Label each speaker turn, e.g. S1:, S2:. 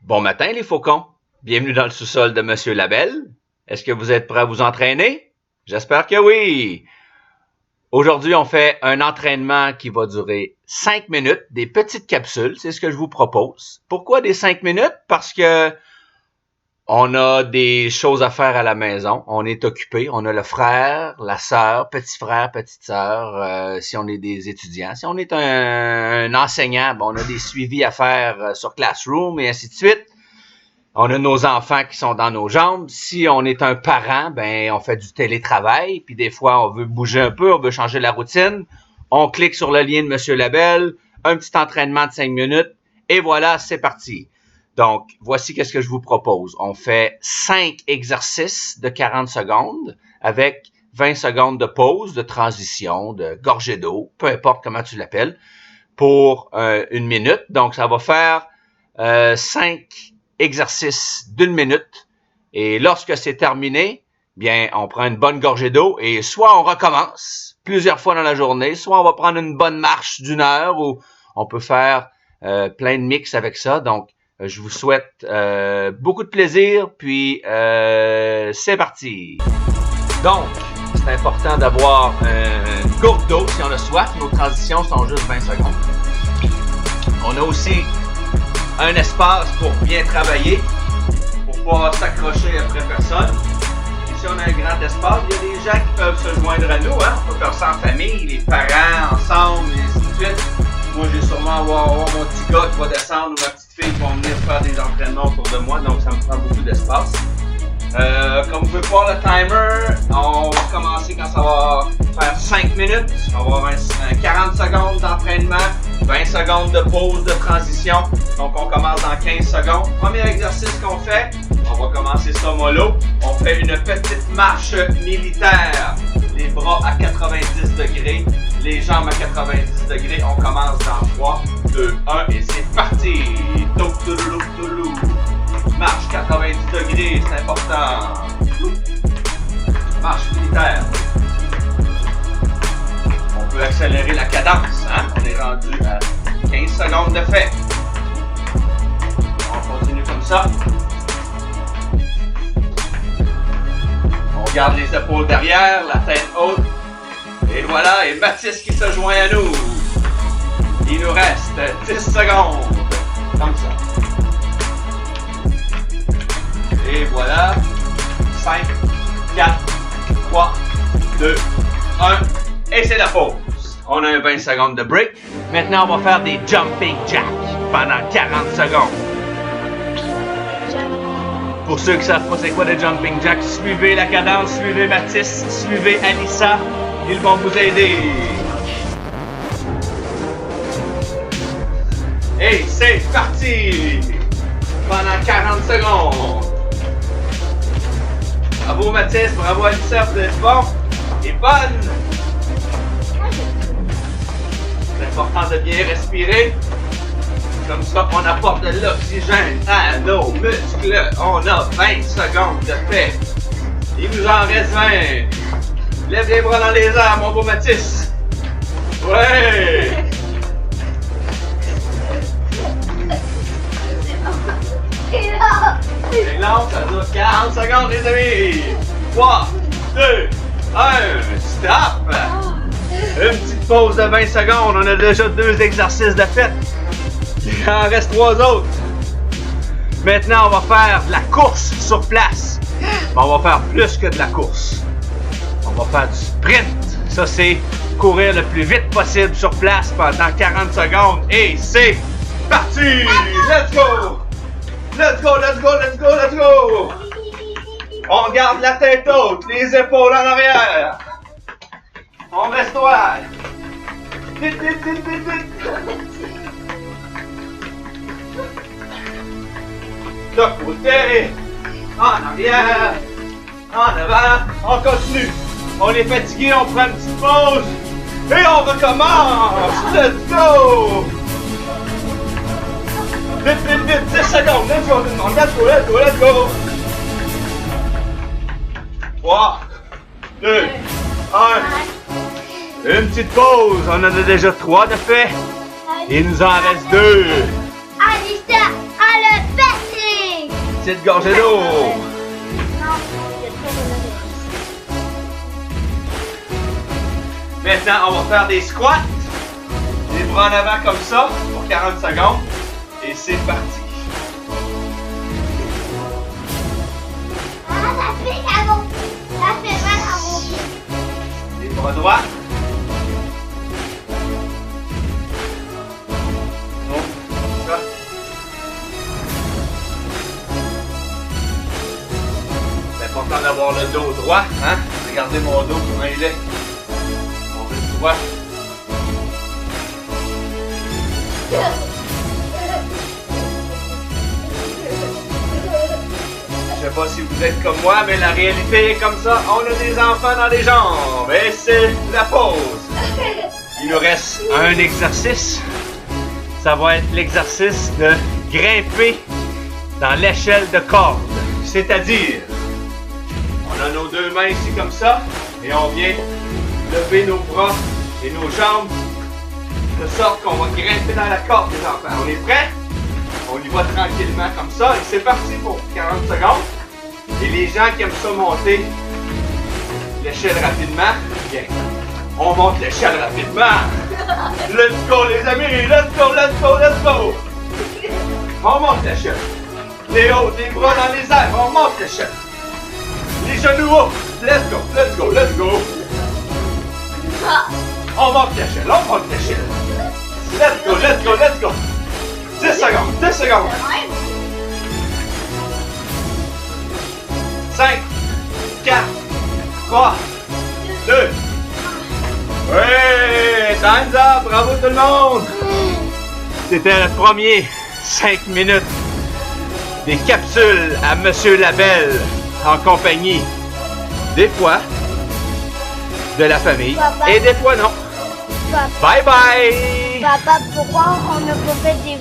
S1: Bon matin les faucons, bienvenue dans le sous-sol de Monsieur Labelle. Est-ce que vous êtes prêts à vous entraîner? J'espère que oui! Aujourd'hui, on fait un entraînement qui va durer 5 minutes, des petites capsules, c'est ce que je vous propose. Pourquoi des 5 minutes? Parce que on a des choses à faire à la maison, on est occupé, on a le frère, la sœur, petit frère, petite sœur, si on est des étudiants. Si on est un enseignant, bon, on a des suivis à faire sur Classroom et ainsi de suite. On a nos enfants qui sont dans nos jambes. Si on est un parent, ben on fait du télétravail, puis des fois on veut bouger un peu, on veut changer la routine. On clique sur le lien de Monsieur Labelle, un petit entraînement de 5 minutes, et voilà, c'est parti. Donc, voici qu'est-ce que je vous propose. On fait 5 exercices de 40 secondes avec 20 secondes de pause, de transition, de gorgée d'eau, peu importe comment tu l'appelles, pour 1 minute. Donc, ça va faire 5 exercices d'1 minute. Et lorsque c'est terminé, bien, on prend une bonne gorgée d'eau et soit on recommence plusieurs fois dans la journée, soit on va prendre une bonne marche d'1 heure ou on peut faire plein de mix avec ça. Donc, je vous souhaite beaucoup de plaisir, puis c'est parti! Donc, c'est important d'avoir une gourde d'eau si on a soif. Nos transitions sont juste 20 secondes. On a aussi un espace pour bien travailler, pour pas s'accrocher après personne. Ici, on a un grand espace. Il y a des gens qui peuvent se joindre à nous. Hein? On peut faire ça en famille, les parents, ensemble, et ainsi de suite. Moi, j'ai sûrement avoir mon petit gars qui va descendre ou ma petite fille qui va venir faire des entraînements autour de moi, donc ça me prend beaucoup d'espace. Comme vous pouvez voir le timer, on va commencer quand ça va faire 5 minutes. On va avoir 40 secondes d'entraînement, 20 secondes de pause de transition. Donc on commence dans 15 secondes. Premier exercice qu'on fait, on va commencer ça mollo. On fait une petite marche militaire. Les bras à 90 degrés, les jambes à 90 degrés. On commence dans 3, 2, 1 et c'est parti! Marche 90 degrés, c'est important. Marche militaire. On peut accélérer la cadence, hein? On est rendu à 15 secondes de fait. On continue comme ça. On garde les épaules derrière, la tête haute. Et voilà, et Mathis qui se joint à nous. Il nous reste 10 secondes. Comme ça. Et voilà. 5, 4, 3, 2, 1. Et c'est la pause. On a un 20 secondes de break. Maintenant, on va faire des jumping jacks pendant 40 secondes. Pour ceux qui ne savent pas c'est quoi des jumping jacks, suivez la cadence, suivez Mathis, suivez Anissa. Ils vont vous aider. Et c'est parti! Pendant 40 secondes. Bravo Mathis, bravo Anissa, vous êtes bons et bonnes. C'est important de bien respirer. Comme ça, on apporte de l'oxygène à nos muscles. On a 20 secondes de fait. Il nous en reste 20. Lève les bras dans les airs, mon beau Mathis. Ouais! C'est long, ça dure 40 secondes, les amis. 3, 2, 1, stop! Une petite pause de 20 secondes. On a déjà 2 exercices de fête. Il en reste 3 autres. Maintenant, on va faire de la course sur place. On va faire plus que de la course. On va faire du sprint. Ça, c'est courir le plus vite possible sur place pendant 40 secondes. Et c'est parti! Let's go! Let's go, let's go, let's go, let's go! On garde la tête haute, les épaules en arrière. On reste droit. Vite, vite, vite, vite, vite. De côté, en arrière, en avant, on continue. On est fatigué, on prend une petite pause et on recommence. Let's go! Vite, vite, vite, 10 secondes, let's go, let's go, let's go, let's go! 3, 2, 1. Une petite pause, on en a déjà 3 de fait. Il nous en reste 2.
S2: Anissa a le pété!
S1: Petite gorgée d'eau.
S2: Non, il y a trop de
S1: Maintenant, on va faire des squats. Les bras en avant comme ça pour 40 secondes. Et c'est parti.
S2: Ah, ça fait mal à mon pied. Ça fait mal à mon pied.
S1: Les bras droits. Donc, ça. C'est important d'avoir le dos droit, hein? Regardez mon dos, comment il est. On reste droit. Je sais pas si vous êtes comme moi, mais la réalité est comme ça. On a des enfants dans les jambes. Et c'est la pause. Il nous reste un exercice. Ça va être l'exercice de grimper dans l'échelle de corde. C'est-à-dire, on a nos deux mains ici comme ça, et on vient lever nos bras et nos jambes de sorte qu'on va grimper dans la corde des enfants. On est prêts? On y va tranquillement comme ça, et c'est parti pour 40 secondes. Et les gens qui aiment ça monter l'échelle rapidement, bien, on monte l'échelle rapidement. Let's go les amis, let's go, let's go, let's go. On monte l'échelle. Les hauts, les bras dans les airs, on monte l'échelle. Les genoux hauts, let's go, let's go, let's go. On monte l'échelle, on monte l'échelle. Let's go, let's go, let's go. 10 secondes, 10 secondes. 5, 4, 3, 2. Ouais, time's up, bravo tout le monde. C'était le premier 5 minutes des capsules à Monsieur Labelle en compagnie des fois de la famille
S2: Papa.
S1: et des fois non.
S2: Papa,
S1: Bye bye.
S2: papa, pourquoi on ne peut pas des